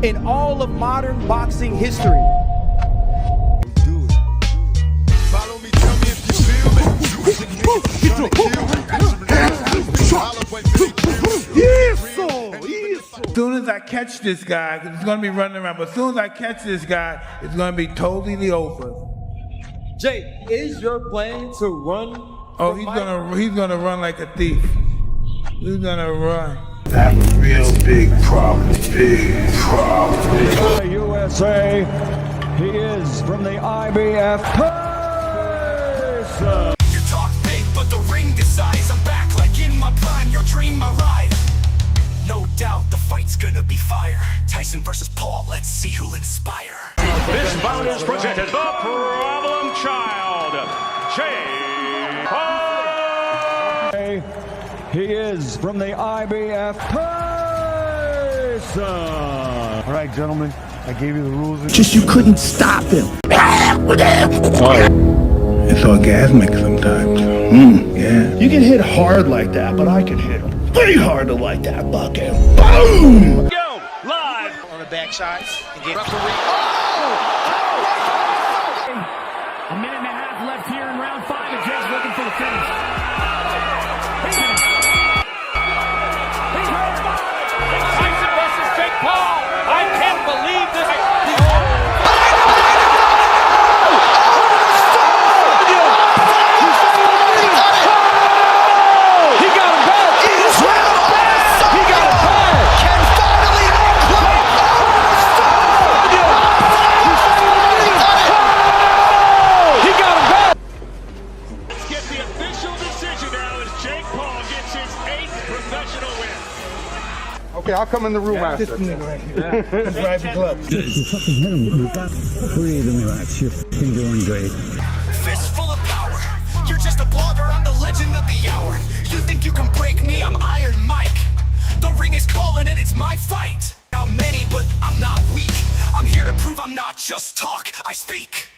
in all of modern boxing history. Follow me, tell me if you feel me. As soon as I catch this guy, it's going to be running around, but as soon as I catch this guy, it's going to be totally over. Jake, is your plan to run? Oh, he's gonna run like a thief. He's gonna run. I have a real big problem. USA, he is from the IBF. Tyson. You talk big, but the ring decides. I'm back like in my prime, your dream arrived. No doubt the fight's gonna be fire. Tyson versus Paul, let's see who'll inspire. This bout is presented the Problem Child, Jake Paul. He is from the IBF. Tyson. All right, gentlemen, I gave you the rules. Just you couldn't stop him. It's orgasmic sometimes. Yeah. You can hit hard like that, but I can hit way harder like that, bucket. Boom! Go live on the backside. A minute and a half left here in round 5, and Jake's looking for the finish. Tyson versus Jake Paul. I can't believe this. He got him back. He's round back. He got him back. Can finally play. He got him back. Let's get the official decision now as Jake Paul gets his 8th professional win. Okay, I'll come in the room after. This nigga right here. Let's ride the gloves. You fucking hit him. Breathe and relax. You're fucking doing great. Fist full of power. You're just a blogger, I'm the legend of the hour. You think you can break me? I'm Iron Mike. The ring is calling and it's my fight. Not many, but I'm not weak. I'm here to prove I'm not just talk, I speak.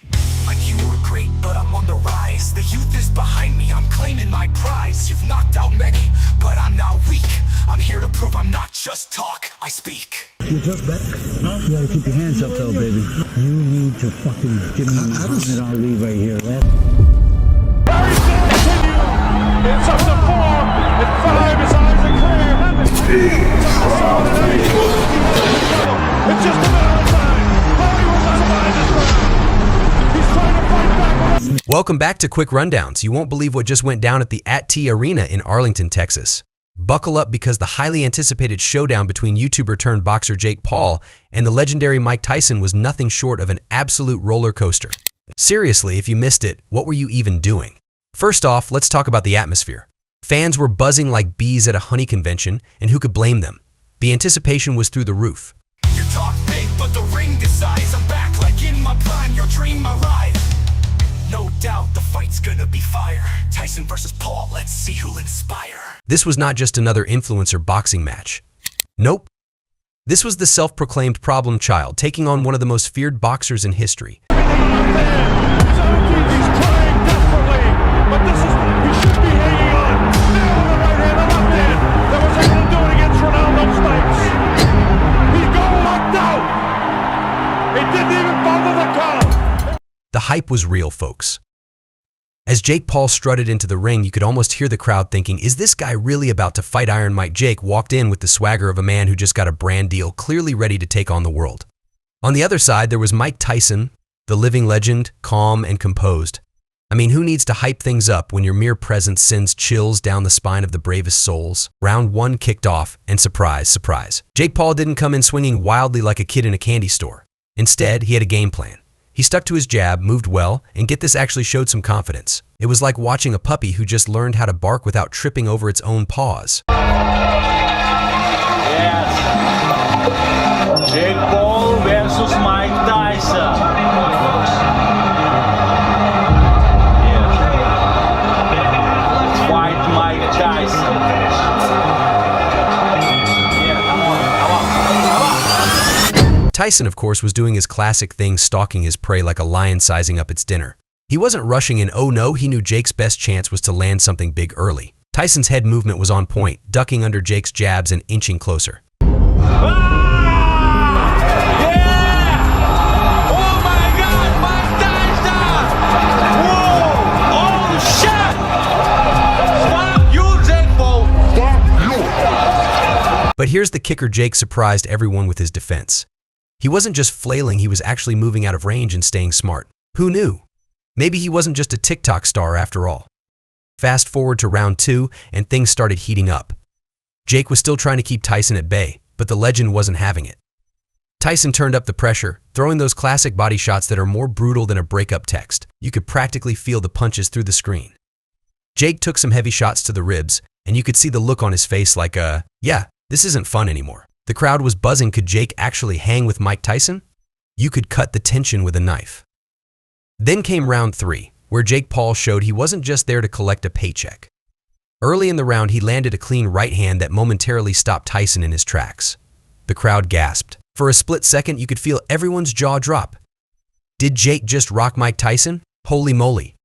Like you were great, but I'm on the rise. The youth is behind me, I'm claiming my prize. You've knocked out many, but I'm not weak. I'm here to prove I'm not just talk, I speak. You took back? You gotta keep your hands up though, baby. You need to fucking give me Muhammad Ali right here. It's up to 4, and 5 is eyes are clear. It's just a matter of time. Hollywood doesn't mind this round. He's trying to fight back. Welcome back to Quick Rundowns. You won't believe what just went down at the @T Arena in Arlington, Texas. Buckle up because the highly anticipated showdown between YouTuber turned boxer Jake Paul and the legendary Mike Tyson was nothing short of an absolute roller coaster. Seriously, if you missed it, what were you even doing? First off, let's talk about the atmosphere. Fans were buzzing like bees at a honey convention, and who could blame them? The anticipation was through the roof. You talk big, but the ring decides. I'm back like in my prime, your dream arrived. No doubt the fight's gonna be fire. Tyson versus Paul, let's see who'll inspire. This was not just another influencer boxing match. Nope. This was the self-proclaimed problem child taking on one of the most feared boxers in history. But this is, he should be hanging on. Nail on the right hand, the left hand. That was able to do it against Ronaldo Snipes. He's going knocked out. It didn't even bother the count. The hype was real, folks. As Jake Paul strutted into the ring, you could almost hear the crowd thinking, is this guy really about to fight Iron Mike? Jake walked in with the swagger of a man who just got a brand deal, clearly ready to take on the world. On the other side, there was Mike Tyson, the living legend, calm and composed. I mean, who needs to hype things up when your mere presence sends chills down the spine of the bravest souls? Round 1 kicked off, and surprise, surprise. Jake Paul didn't come in swinging wildly like a kid in a candy store. Instead, he had a game plan. He stuck to his jab, moved well, and get this, actually showed some confidence. It was like watching a puppy who just learned how to bark without tripping over its own paws. Yes. Jake Paul versus Mike Tyson. Tyson, of course, was doing his classic thing, stalking his prey like a lion sizing up its dinner. He wasn't rushing in, oh no, he knew Jake's best chance was to land something big early. Tyson's head movement was on point, ducking under Jake's jabs and inching closer. Ah! But here's the kicker: Jake surprised everyone with his defense. He wasn't just flailing, he was actually moving out of range and staying smart. Who knew? Maybe he wasn't just a TikTok star after all. Fast forward to round 2, and things started heating up. Jake was still trying to keep Tyson at bay, but the legend wasn't having it. Tyson turned up the pressure, throwing those classic body shots that are more brutal than a breakup text. You could practically feel the punches through the screen. Jake took some heavy shots to the ribs, and you could see the look on his face like, yeah, this isn't fun anymore. The crowd was buzzing. Could Jake actually hang with Mike Tyson? You could cut the tension with a knife. Then came round 3, where Jake Paul showed he wasn't just there to collect a paycheck. Early in the round, he landed a clean right hand that momentarily stopped Tyson in his tracks. The crowd gasped. For a split second, you could feel everyone's jaw drop. Did Jake just rock Mike Tyson? Holy moly.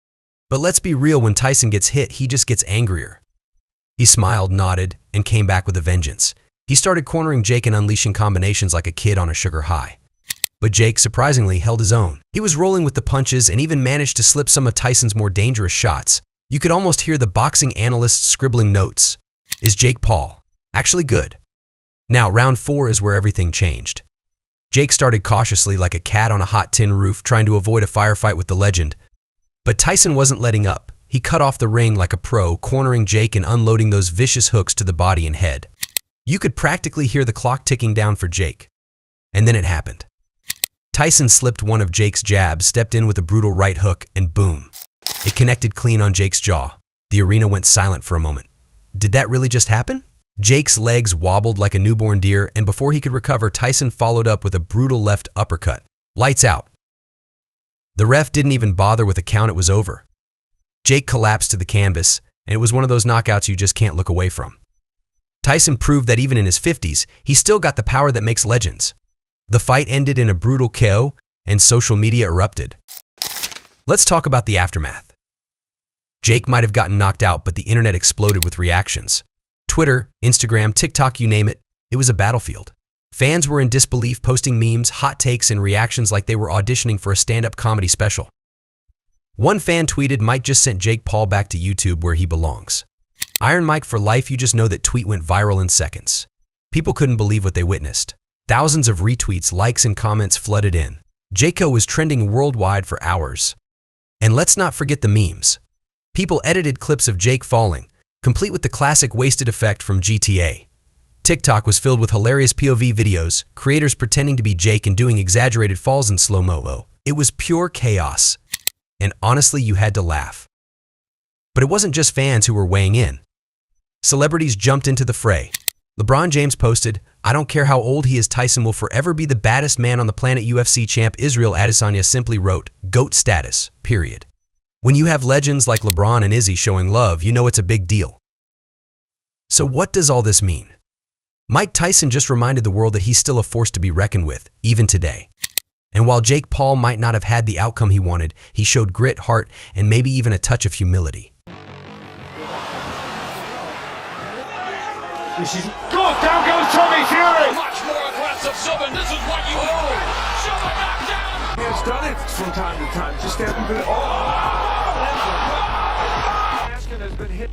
But let's be real, when Tyson gets hit, he just gets angrier. He smiled, nodded, and came back with a vengeance. He started cornering Jake and unleashing combinations like a kid on a sugar high. But Jake, surprisingly, held his own. He was rolling with the punches and even managed to slip some of Tyson's more dangerous shots. You could almost hear the boxing analysts scribbling notes. Is Jake Paul actually good? Now, round 4 is where everything changed. Jake started cautiously like a cat on a hot tin roof, trying to avoid a firefight with the legend. But Tyson wasn't letting up. He cut off the ring like a pro, cornering Jake and unloading those vicious hooks to the body and head. You could practically hear the clock ticking down for Jake. And then it happened. Tyson slipped one of Jake's jabs, stepped in with a brutal right hook, and boom. It connected clean on Jake's jaw. The arena went silent for a moment. Did that really just happen? Jake's legs wobbled like a newborn deer, and before he could recover, Tyson followed up with a brutal left uppercut. Lights out. The ref didn't even bother with a count. It was over. Jake collapsed to the canvas, and it was one of those knockouts you just can't look away from. Tyson proved that even in his 50s, he still got the power that makes legends. The fight ended in a brutal KO, and social media erupted. Let's talk about the aftermath. Jake might have gotten knocked out, but the internet exploded with reactions. Twitter, Instagram, TikTok, you name it, it was a battlefield. Fans were in disbelief, posting memes, hot takes, and reactions like they were auditioning for a stand-up comedy special. One fan tweeted, "Mike just sent Jake Paul back to YouTube where he belongs. Iron Mike for life." You just know that tweet went viral in seconds. People couldn't believe what they witnessed. Thousands of retweets, likes, and comments flooded in. Jake was trending worldwide for hours. And let's not forget the memes. People edited clips of Jake falling, complete with the classic wasted effect from GTA. TikTok was filled with hilarious POV videos, creators pretending to be Jake and doing exaggerated falls in slow-mo. It was pure chaos. And honestly, you had to laugh. But it wasn't just fans who were weighing in. Celebrities jumped into the fray. LeBron James posted, "I don't care how old he is, Tyson will forever be the baddest man on the planet." UFC champ Israel Adesanya simply wrote, "GOAT status, period." When you have legends like LeBron and Izzy showing love, you know it's a big deal. So what does all this mean? Mike Tyson just reminded the world that he's still a force to be reckoned with, even today. And while Jake Paul might not have had the outcome he wanted, he showed grit, heart, and maybe even a touch of humility. This is good. Down goes Tommy Fury. Much more aggressive, Sylvan. This is what you want. Shove it back down. He has done it from time to time. Just haven't been. Askin has been hit.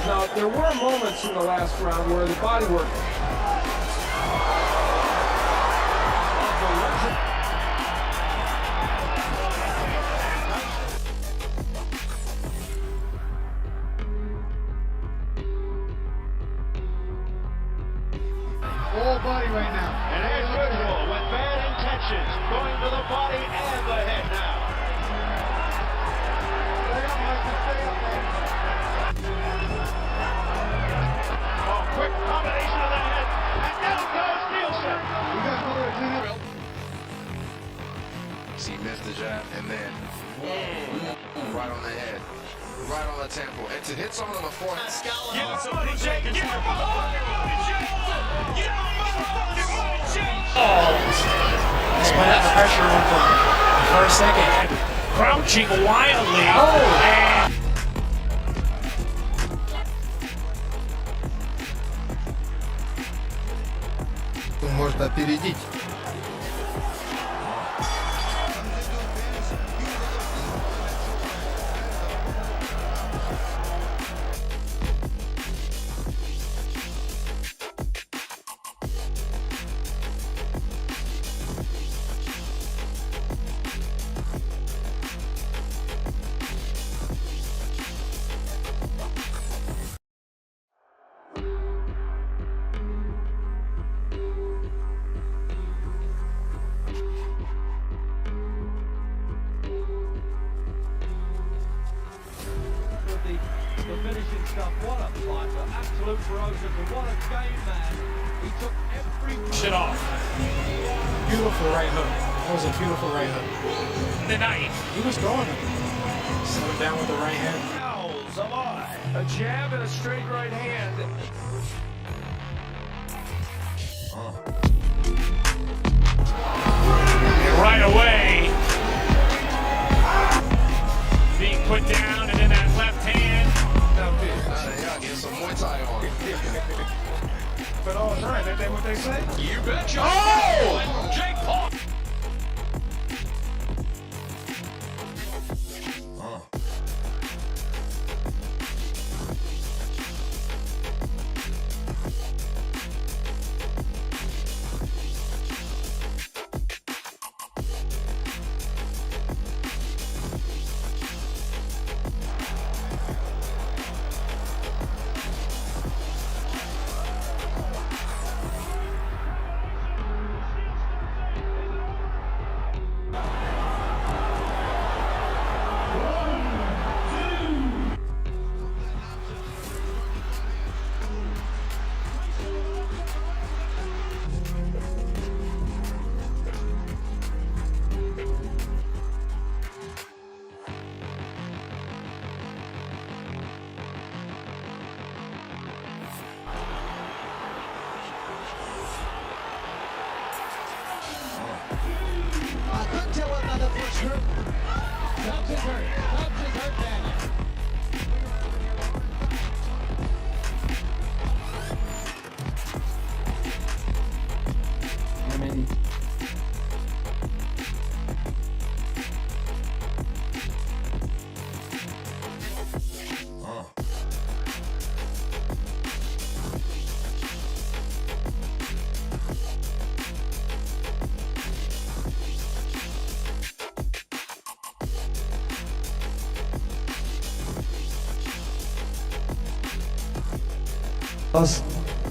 Now, there were moments in the last round where the bodywork. Full body right now. And as usual, with bad intentions, going to the body and the head now. Quick combination of the head, and down goes Nielsen. He missed the jab, and then right on the head, right on the temple, and to hit someone on the forehead. Get somebody, Jake. Get your motherfucking money, Jake. Get your motherfucking money, Jake. Despite the pressure for a second. crouching wildly. And Можно опередить. The finishing stuff, what a fighter, absolute ferocious, and what a game man. He took every shit off. Beautiful right hook. That was a beautiful right hook. The night. He was going. Set him down with the right hand. Fouls alive. A jab and a straight right hand. And right away, being put down, and then that left hand. Y'all get some Muay Thai on. But all right, ain't that what they say? You betcha. Oh! Jake Paul.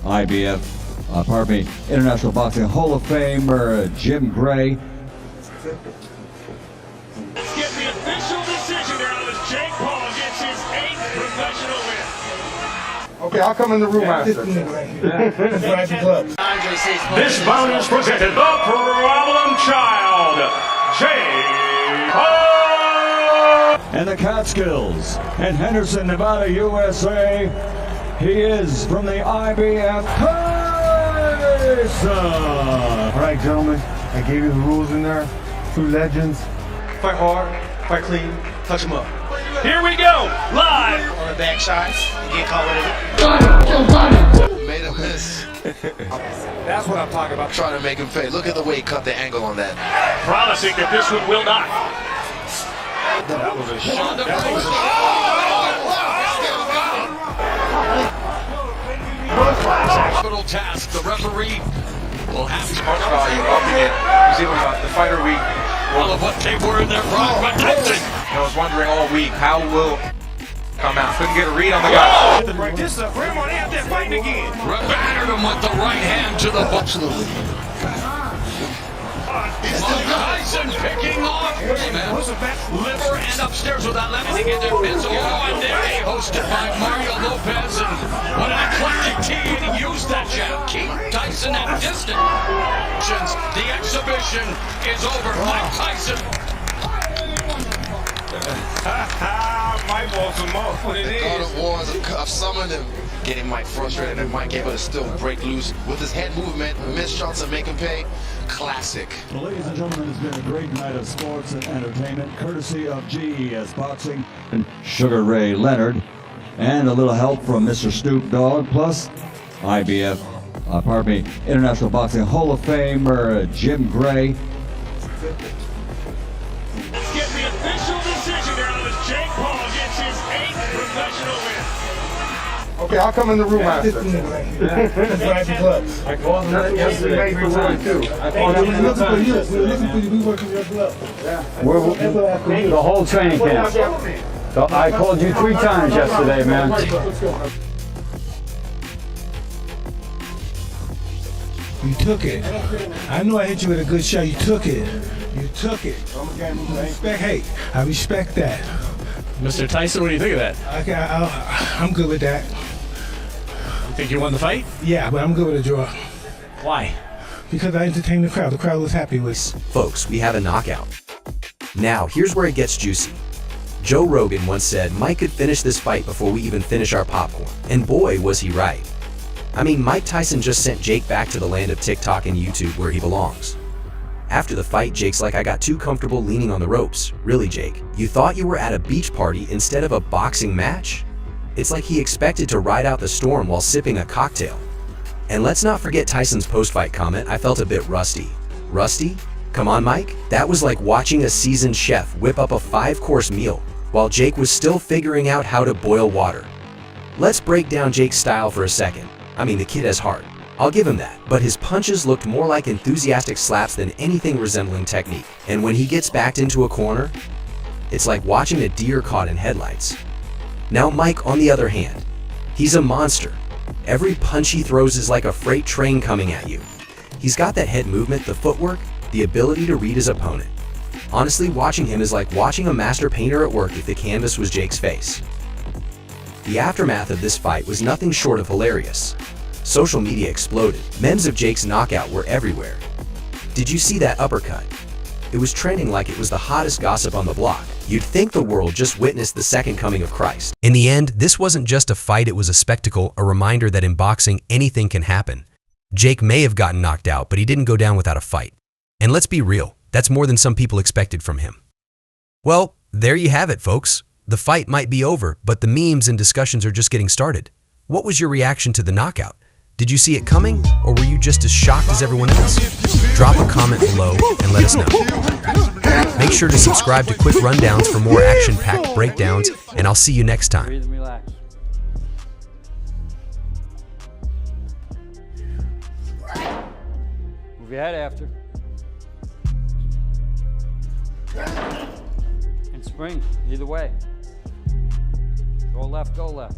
IBF, International Boxing Hall of Famer Jim Gray. Let's get the official decision now as Jake Paul gets his 8th professional win. Okay, I'll come in the room after. This bout is presented the Problem Child, Jake Paul. And the Catskills in Henderson, Nevada, USA. He is from the IBF Tyson. All right, gentlemen, I gave you the rules in there. 2 legends. Fight hard, fight clean, touch him up. Here we go, live. On the back shots, you get caught with it. Made a miss. That's what I'm talking about. Trying to make him pay. Look at the way he cut the angle on that. Promising that this one will not. That was a shot. Capital task. The referee will have to Punch value upping it. You see the fighter week. all of what they were in their prime. But Tyson. I was wondering all week how will come out. Couldn't get a read on the guy. Break this up. Grandma, they out there fighting again. Battered him with the right hand to the absolutely. Tyson picking off liver and upstairs with that left. Getting into Benzo one day, hosted by Mario Lopez, and what an eclectic team. He used that jab. Keep Tyson at distance. The exhibition is over. Mike Tyson. Mike wants some more. What it God is. of Wars, I've summoned him. Getting Mike frustrated and Mike able to still break loose with his head movement. Missed shots and make him pay. classic. Well, ladies and gentlemen, it's been a great night of sports and entertainment, courtesy of GES Boxing and Sugar Ray Leonard, and a little help from Mr. Snoop Dogg, plus International Boxing Hall of Famer Jim Gray. Let's get the official decision here as Jake Paul gets his 8th professional win. Okay, I'll come in the room after. I called him yesterday 3 times. We were looking for you. We were looking for you. We working your glove. The whole training camp. So I called you 3 times yesterday, man. You took it. I know I hit you with a good shot. You took it. You took it. I respect that. Mr. Tyson, what do you think of that? Okay, I'm good with that. You think you won the fight? Yeah, but I'm good with a draw. Why? Because I entertained the crowd. The crowd was happy with. Folks, we have a knockout. Now, here's where it gets juicy. Joe Rogan once said Mike could finish this fight before we even finish our popcorn. And boy, was he right. I mean, Mike Tyson just sent Jake back to the land of TikTok and YouTube where he belongs. After the fight, Jake's like, I got too comfortable leaning on the ropes. Really, Jake? You thought you were at a beach party instead of a boxing match? It's like he expected to ride out the storm while sipping a cocktail. And let's not forget Tyson's post-fight comment, I felt a bit rusty. Rusty? Come on, Mike? That was like watching a seasoned chef whip up a 5-course meal while Jake was still figuring out how to boil water. Let's break down Jake's style for a second. I mean, the kid has heart. I'll give him that. But his punches looked more like enthusiastic slaps than anything resembling technique. And when he gets backed into a corner, it's like watching a deer caught in headlights. Now Mike, on the other hand, he's a monster. Every punch he throws is like a freight train coming at you. He's got that head movement, the footwork, the ability to read his opponent. Honestly, watching him is like watching a master painter at work if the canvas was Jake's face. The aftermath of this fight was nothing short of hilarious. Social media exploded. Memes of Jake's knockout were everywhere. Did you see that uppercut? It was trending like it was the hottest gossip on the block. You'd think the world just witnessed the second coming of Christ. In the end, this wasn't just a fight, it was a spectacle, a reminder that in boxing, anything can happen. Jake may have gotten knocked out, but he didn't go down without a fight. And let's be real, that's more than some people expected from him. Well, there you have it, folks. The fight might be over, but the memes and discussions are just getting started. What was your reaction to the knockout? Did you see it coming, or were you just as shocked as everyone else? Drop a comment below and let us know. Make sure to subscribe to Quick Rundowns for more action-packed breakdowns, and I'll see you next time. Breathe and relax. Move your head after. And spring, either way. Go left, go left.